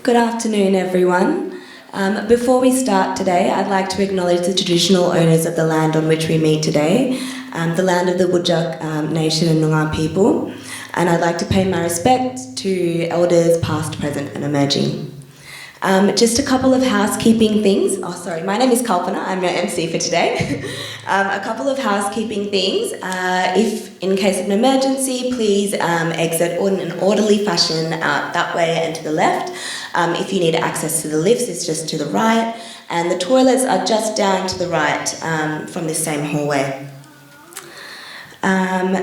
Good afternoon, everyone. Before we start today, I'd like to acknowledge the traditional owners of the land on which we meet today, the land of the Whadjuk Nation and Noongar people, and I'd like to pay my respect to elders past, present and emerging. Just a couple of housekeeping things. Oh, sorry, my name is Kalpana, I'm your MC for today. A couple of housekeeping things. If in case of an emergency, please exit in an orderly fashion out that way and to the left. If you need access to the lifts, it's just to the right. And the toilets are just down to the right from this same hallway.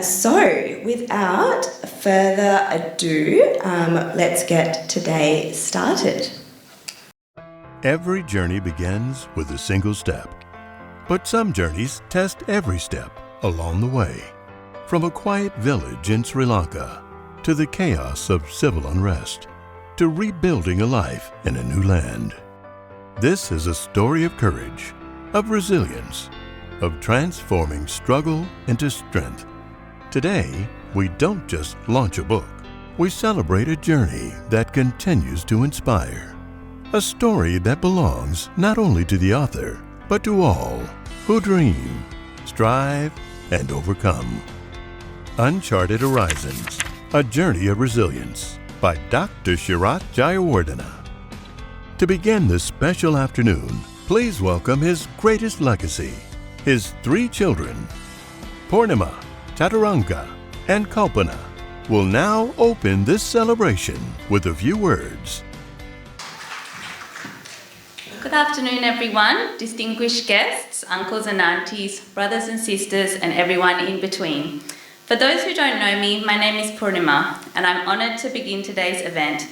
So, without further ado, let's get today started. Every journey begins with a single step, but some journeys test every step along the way. From a quiet village in Sri Lanka to the chaos of civil unrest to rebuilding a life in a new land. This is a story of courage, of resilience, of transforming struggle into strength. Today, we don't just launch a book, we celebrate a journey that continues to inspire. A story that belongs not only to the author, but to all who dream, strive, and overcome. Uncharted Horizons, A Journey of Resilience by Dr. Sharat Jayawardena. To begin this special afternoon, please welcome his greatest legacy, his 3 children. Purnima, Chaturanga, and Kalpana will now open this celebration with a few words. Good afternoon, everyone, distinguished guests, uncles and aunties, brothers and sisters, and everyone in between. For those who don't know me, my name is Purnima, and I'm honoured to begin today's event,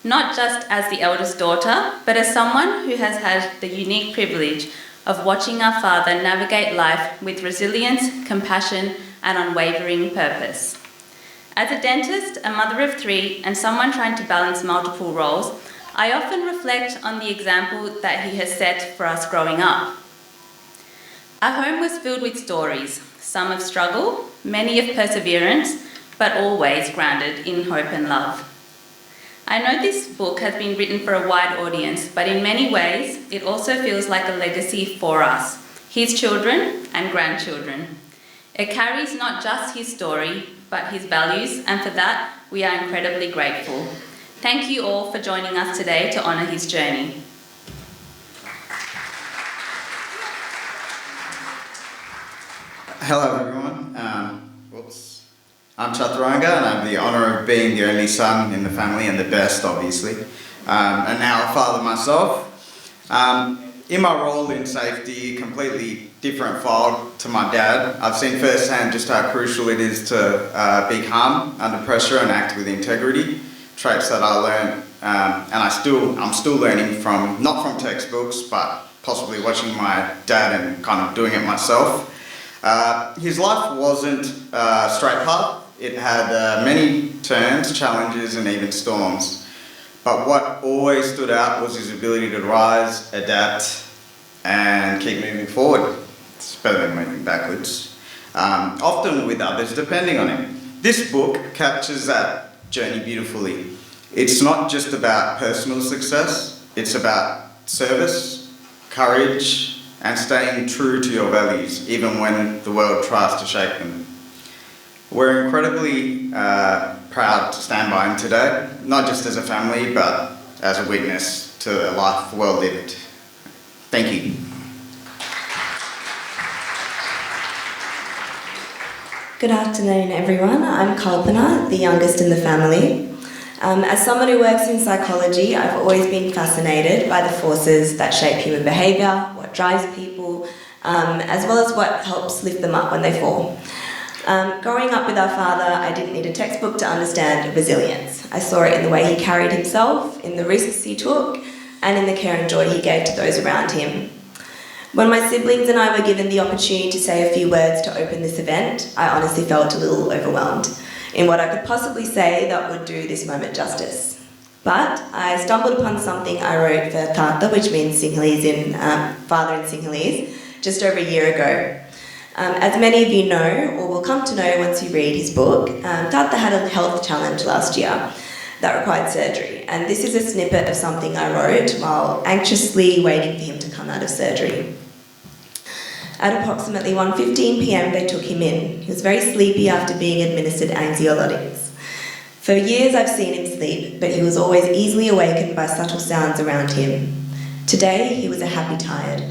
not just as the eldest daughter, but as someone who has had the unique privilege of watching our father navigate life with resilience, compassion, and unwavering purpose. As a dentist, a mother of 3, and someone trying to balance multiple roles, I often reflect on the example that he has set for us growing up. Our home was filled with stories, some of struggle, many of perseverance, but always grounded in hope and love. I know this book has been written for a wide audience, but in many ways, it also feels like a legacy for us, his children and grandchildren. It carries not just his story, but his values, and for that, we are incredibly grateful. Thank you all for joining us today to honour his journey. Hello everyone, I'm Chaturanga and I have the honour of being the only son in the family and the best obviously, and now a father myself. In my role in safety, completely different fold to my dad, I've seen firsthand just how crucial it is to be calm under pressure and act with integrity. Traits that I learned, and I'm still learning from, not from textbooks, but possibly watching my dad and kind of doing it myself. His life wasn't a straight path. It had many turns, challenges, and even storms. But what always stood out was his ability to rise, adapt, and keep moving forward. It's better than moving backwards. Often with others depending on him. This book captures that journey beautifully. It's not just about personal success, it's about service, courage, and staying true to your values, even when the world tries to shake them. We're incredibly proud to stand by him today, not just as a family, but as a witness to a life well lived. Thank you. Good afternoon, everyone. I'm Kalpana, the youngest in the family. As someone who works in psychology, I've always been fascinated by the forces that shape human behaviour, what drives people, as well as what helps lift them up when they fall. Growing up with our father, I didn't need a textbook to understand resilience. I saw it in the way he carried himself, in the risks he took, and in the care and joy he gave to those around him. When my siblings and I were given the opportunity to say a few words to open this event, I honestly felt a little overwhelmed in what I could possibly say that would do this moment justice. But I stumbled upon something I wrote for Tata, which means Sinhalese father in Sinhalese, just over a year ago. As many of you know, or will come to know once you read his book, Tata had a health challenge last year. that required surgery. And this is a snippet of something I wrote while anxiously waiting for him to come out of surgery. At approximately 1:15 p.m, they took him in. He was very sleepy after being administered anxiolytics. For years I've seen him sleep, but he was always easily awakened by subtle sounds around him. Today, he was a happy tired,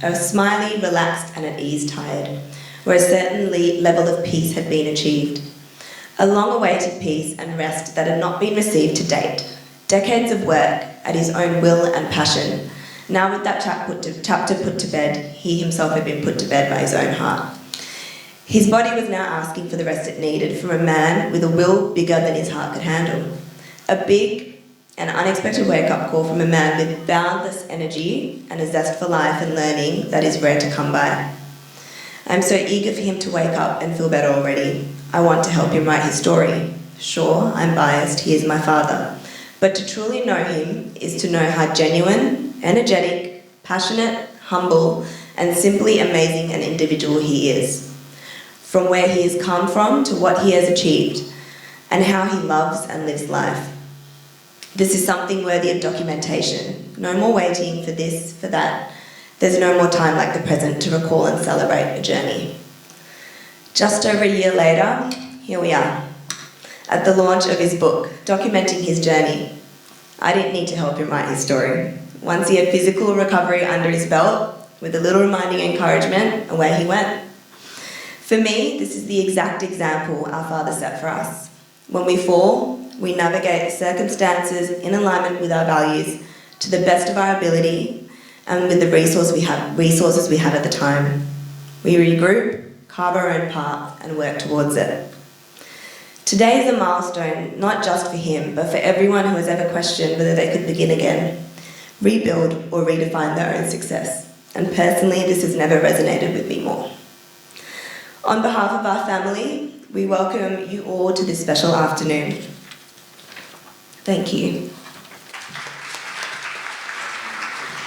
a smiley, relaxed and at ease tired, where a certain level of peace had been achieved. A long-awaited peace and rest that had not been received to date. Decades of work at his own will and passion. Now with that chapter put to bed, he himself had been put to bed by his own heart. His body was now asking for the rest it needed from a man with a will bigger than his heart could handle. A big and unexpected wake-up call from a man with boundless energy and a zest for life and learning that is rare to come by. I'm so eager for him to wake up and feel better already. I want to help him write his story. Sure, I'm biased, he is my father. But to truly know him is to know how genuine, energetic, passionate, humble, and simply amazing an individual he is. From where he has come from to what he has achieved, and how he loves and lives life. This is something worthy of documentation. No more waiting for this, for that. There's no more time like the present to recall and celebrate a journey. Just over a year later, here we are, at the launch of his book, documenting his journey. I didn't need to help him write his story. Once he had physical recovery under his belt, with a little reminding encouragement, away he went. For me, this is the exact example our Father set for us. When we fall, we navigate the circumstances in alignment with our values to the best of our ability and with the resources we have at the time. We regroup, carve our own path and work towards it. Today is a milestone not just for him, but for everyone who has ever questioned whether they could begin again, rebuild or redefine their own success. And personally, this has never resonated with me more. On behalf of our family, we welcome you all to this special afternoon. Thank you.